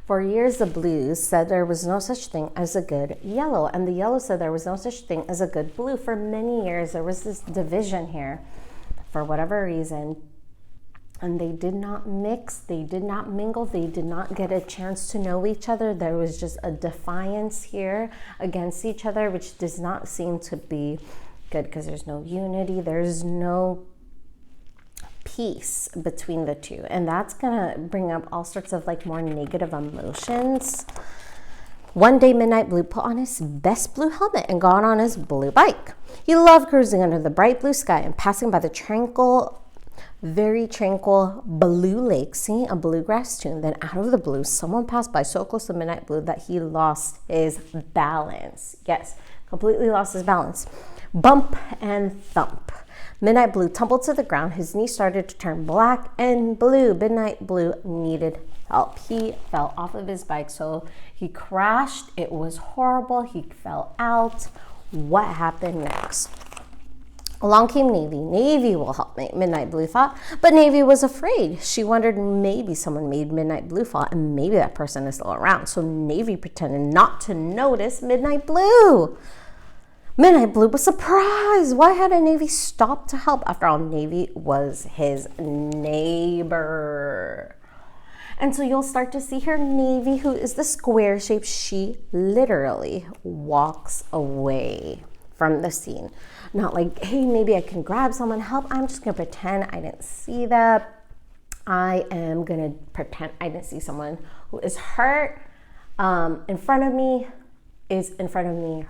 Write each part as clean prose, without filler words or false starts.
For years, the blues said there was no such thing as a good yellow, and the yellow said there was no such thing as a good blue. For many years, there was this division here for whatever reason, and they did not mix, they did not mingle, they did not get a chance to know each other. There was just a defiance here against each other, which does not seem to be good because there's no unity, there's no peace between the two, and that's gonna bring up all sorts of like more negative emotions. One day, Midnight Blue put on his best blue helmet and got on his blue bike. He loved cruising under the bright blue sky and passing by the tranquil, very tranquil blue lake, singing a bluegrass tune. Then out of the blue, someone passed by so close to Midnight Blue that he lost his balance. Yes, completely lost his balance. Bump and thump. Midnight Blue tumbled to the ground. His knees started to turn black and blue. Midnight Blue needed help. He fell off of his bike, so he crashed. It was horrible. He fell out. What happened next? Along came Navy. Navy will help me, Midnight Blue thought, but Navy was afraid. She wondered maybe someone made Midnight Blue fall, and maybe that person is still around. So Navy pretended not to notice Midnight Blue. Midnight Blue was surprised. Why hadn't Navy stopped to help? After all, Navy was his neighbor. And so you'll start to see here, Navy, who is the square shape, she literally walks away from the scene. Not like, hey, maybe I can grab someone, help. I'm just gonna pretend I didn't see that. I am gonna pretend I didn't see someone who is hurt in front of me,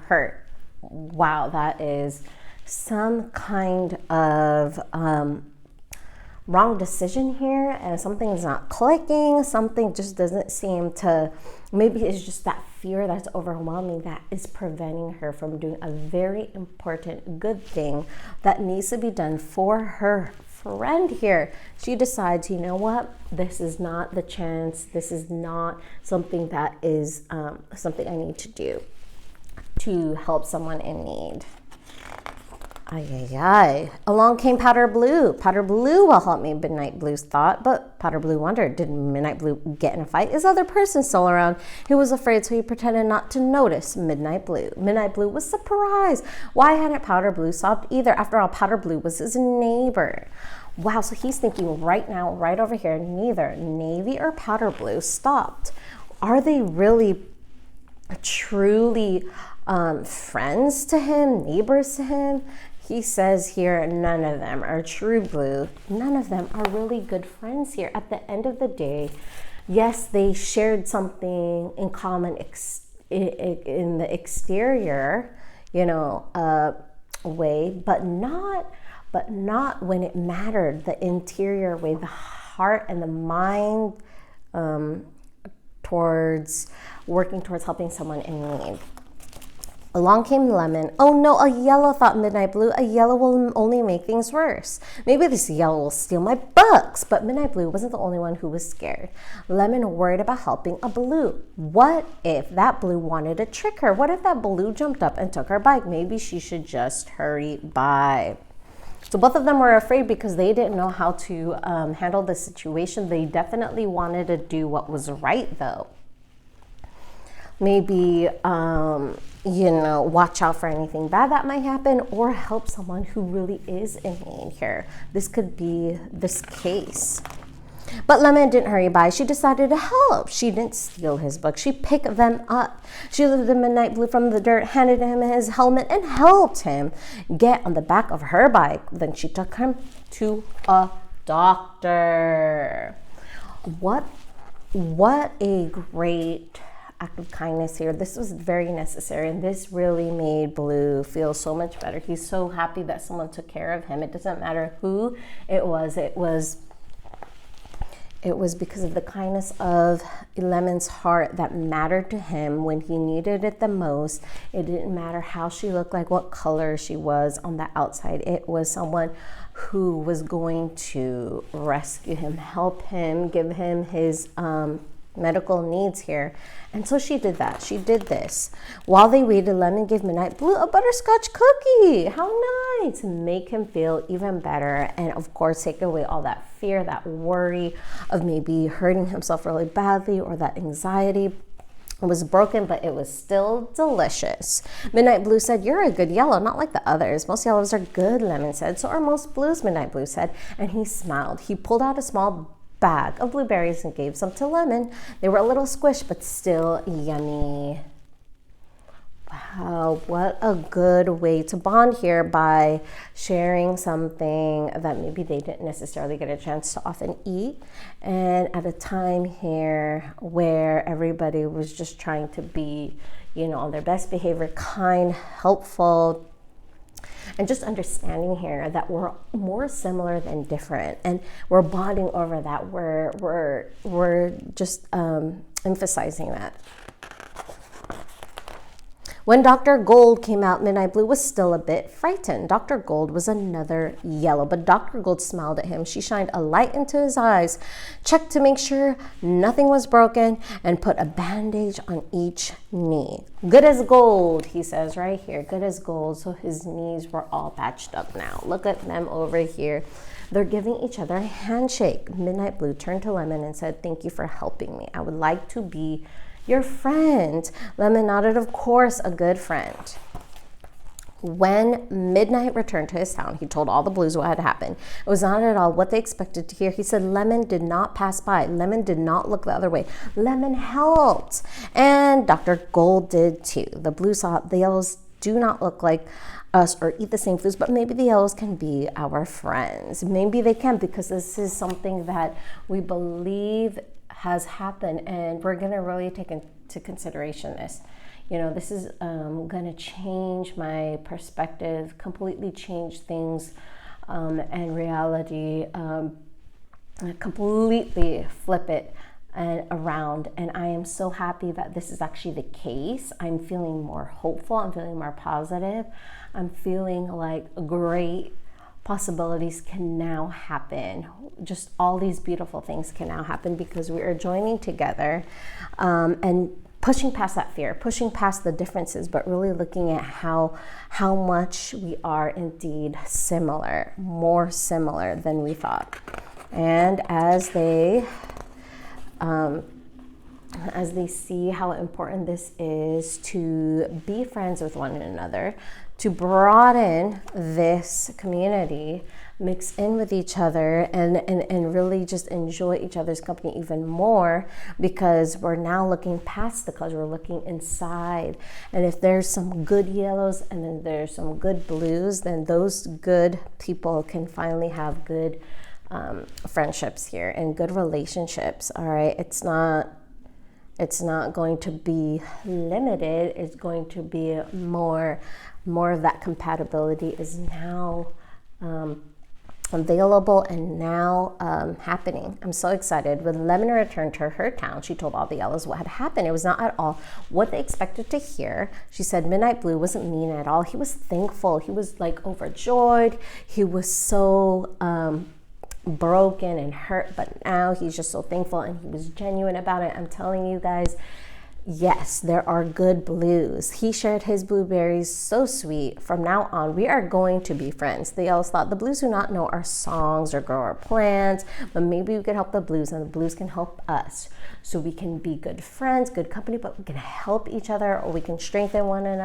hurt. Wow, that is some kind of wrong decision here, and something's not clicking. Something just doesn't seem to, maybe it's just that fear that's overwhelming that is preventing her from doing a very important, good thing that needs to be done for her friend here. She decides, you know what, this is not the chance. This is not something that is something I need to do to help someone in need. Ay, ay, ay. Along came Powder Blue. Powder Blue will help me, Midnight Blue's thought, but Powder Blue wondered, did Midnight Blue get in a fight? Is the other person still around? He was afraid, so he pretended not to notice Midnight Blue. Midnight Blue was surprised. Why hadn't Powder Blue stopped either? After all, Powder Blue was his neighbor. Wow, so he's thinking right now, right over here, neither Navy or Powder Blue stopped. Are they really truly friends to him, neighbors to him? He says here, none of them are true blue. None of them are really good friends here. At the end of the day, yes, they shared something in common in the exterior, way, but not when it mattered, the interior way, the heart and the mind towards working towards helping someone in need. Along came Lemon. Oh no, a yellow, thought Midnight Blue. A yellow will only make things worse. Maybe this yellow will steal my books. But Midnight Blue wasn't the only one who was scared. Lemon worried about helping a blue. What if that blue wanted to trick her? What if that blue jumped up and took her bike? Maybe she should just hurry by. So both of them were afraid because they didn't know how to handle the situation. They definitely wanted to do what was right, though. Maybe, watch out for anything bad that might happen, or help someone who really is in need here. This could be this case. But Lemon didn't hurry by. She decided to help. She didn't steal his book. She picked them up. She lifted Midnight Blue from the dirt, handed him his helmet, and helped him get on the back of her bike. Then she took him to a doctor. What a great act of kindness here. This was very necessary, and this really made Blue feel so much better. He's so happy that someone took care of him. It doesn't matter who it was. It was because of the kindness of Lemon's heart that mattered to him when he needed it the most. It didn't matter how she looked like, what color she was on the outside. It was someone who was going to rescue him, help him, give him his medical needs here. And so she did that. She did this. While they waited, Lemon gave Midnight Blue a butterscotch cookie. How nice. Make him feel even better. And of course, take away all that fear, that worry of maybe hurting himself really badly, or that anxiety. It was broken, but it was still delicious. Midnight Blue said, "You're a good yellow, not like the others. Most yellows are good," Lemon said. "So are most blues," Midnight Blue said. And he smiled. He pulled out a small bag of blueberries and gave some to Lemon. They were a little squished, but still yummy. Wow, what a good way to bond here, by sharing something that maybe they didn't necessarily get a chance to often eat, and at a time here where everybody was just trying to be, on their best behavior, kind, helpful, and just understanding here that we're more similar than different, and we're bonding over that. We're just emphasizing that. When Dr. Gold came out, Midnight Blue was still a bit frightened. Dr. Gold was another yellow, but Dr. Gold smiled at him. She shined a light into his eyes, checked to make sure nothing was broken, and put a bandage on each knee. "Good as gold," he says right here, "good as gold." So his knees were all patched up now. Look at them over here. They're giving each other a handshake. Midnight Blue turned to Lemon and said, "Thank you for helping me. I would like to be your friend." Lemon nodded, "Of course, a good friend." When Midnight returned to his town, he told all the blues what had happened. It was not at all what they expected to hear. He said Lemon did not pass by. Lemon did not look the other way. Lemon helped. And Dr. Gold did too. The blues saw the yellows do not look like us or eat the same foods, but maybe the yellows can be our friends. Maybe they can, because this is something that we believe has happened, and we're going to really take into consideration this. This is going to change my perspective, completely change things and reality, completely flip it and around. And I am so happy that this is actually the case. I'm feeling more hopeful. I'm feeling more positive. I'm feeling like great possibilities can now happen. Just all these beautiful things can now happen because we are joining together and pushing past that fear, pushing past the differences, but really looking at how much we are indeed similar, more similar than we thought. And as they see how important this is to be friends with one another, to broaden this community, mix in with each other, and really just enjoy each other's company even more, because we're now looking past the colors, we're looking inside. And if there's some good yellows and then there's some good blues, then those good people can finally have good friendships here and good relationships. All right, it's not going to be limited. It's going to be more of that compatibility is now available and now happening. I'm so excited. When Lemon returned to her town, she told all the yellows what had happened. It was not at all what they expected to hear. She said Midnight Blue wasn't mean at all. He was thankful. He was like overjoyed. He was so broken and hurt, but now he's just so thankful, and he was genuine about it. I'm telling you guys, yes, there are good blues. He shared his blueberries, so sweet. From now on, we are going to be friends. They always thought the blues do not know our songs or grow our plants, but maybe we could help the blues, and the blues can help us. So we can be good friends, good company, but we can help each other, or we can strengthen one another.